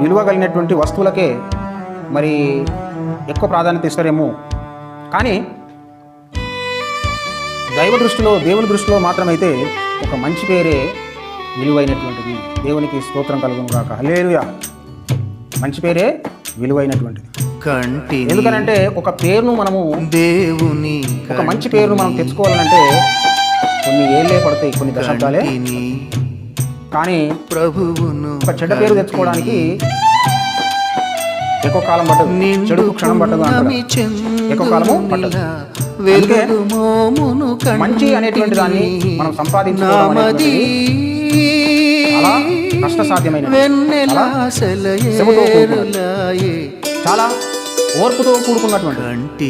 విలువ కలిగినటువంటి వస్తువులకే మరి ఎక్కువ ప్రాధాన్యత ఇస్తారేమో. కానీ దేవుని దృష్టిలో మాత్రమైతే ఒక మంచి పేరే విలువైనటువంటిది. దేవునికి స్తోత్రం కలుగును గాక. హల్లెలూయా. మంచి పేరే విలువైనటువంటిది. ఎందుకనంటే ఒక పేరును మనము దేవుని ఒక మంచి పేరును మనం తెచ్చుకోవాలంటే కొన్ని ఏళ్ళే పడతాయి, కొన్ని దశాబ్దాలే. కానీ ప్రభువును ఒక చెడ్డ పేరు తెచ్చుకోవడానికి ఎక్కువ కాలం పట్టదు, చెడుకు క్షణం పట్టదు అంటారు. ఎక్కువ కాలము పట్టదు. మంచి అనేటువంటి దాన్ని మనం సంపాదించుకోవడం చాలా కష్టసాధ్యమైన, చాలా ఓర్పుతో కూడుకున్నటువంటి,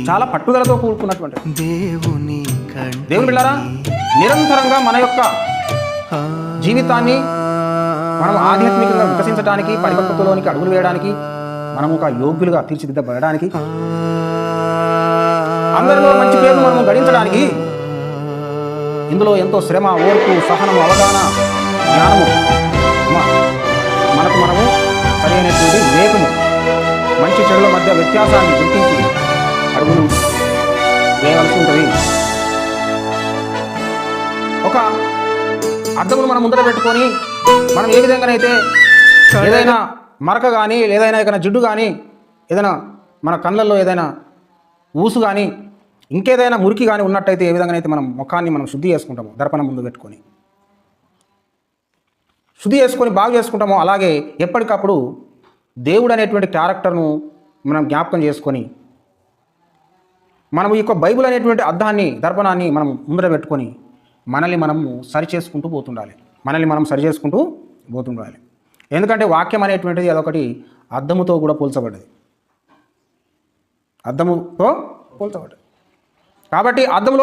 చాలా పట్టుదలతో కూడుకున్నటువంటి దేవుని బిడ్డలారా, నిరంతరంగా మన యొక్క జీవితాన్ని మనం ఆధ్యాత్మికంగా వికసించడానికి, పరిపక్వతలోనికి అడుగులు వేయడానికి, మనం ఒక యోగ్యులుగా తీర్చిదిద్దబడడానికి, అందరిలో మంచి పేరును మనం గడించడానికి ఇందులో ఎంతో శ్రమ, ఓర్పు, సహనము, అవగాహన, జ్ఞానము, మనము సరైనటువంటి వివేకము, మంచి చెడుల మధ్య వ్యత్యాసాన్ని గుర్తించి అడుగులు వేయవలసి ఉంటుంది. ఒక అద్దమును మనం ముందర పెట్టుకొని మనం ఏ విధంగానైతే ఏదైనా మరక కానీ, ఏదైనా ఏదైనా జిడ్డు కానీ, ఏదైనా మన కళ్ళల్లో ఏదైనా ఊసు కానీ, ఇంకేదైనా మురికి కానీ ఉన్నట్టయితే ఏ విధంగానైతే మనం ముఖాన్ని మనం శుద్ధి చేసుకుంటామో, దర్పణం ముందు పెట్టుకొని శుద్ధి చేసుకొని బాగు చేసుకుంటామో, అలాగే ఎప్పటికప్పుడు దేవుడు అనేటువంటి క్యారెక్టర్ను మనం జ్ఞాపకం చేసుకొని మనం ఈ యొక్క బైబిల్ అనేటువంటి అద్దాన్ని, దర్పణాన్ని మనం ముందర పెట్టుకొని మనల్ని మనము సరి చేసుకుంటూ పోతుండాలి. ఎందుకంటే వాక్యం అనేటువంటిది అదొకటి అద్దముతో కూడా పోల్చబడ్డది. కాబట్టి అద్దములో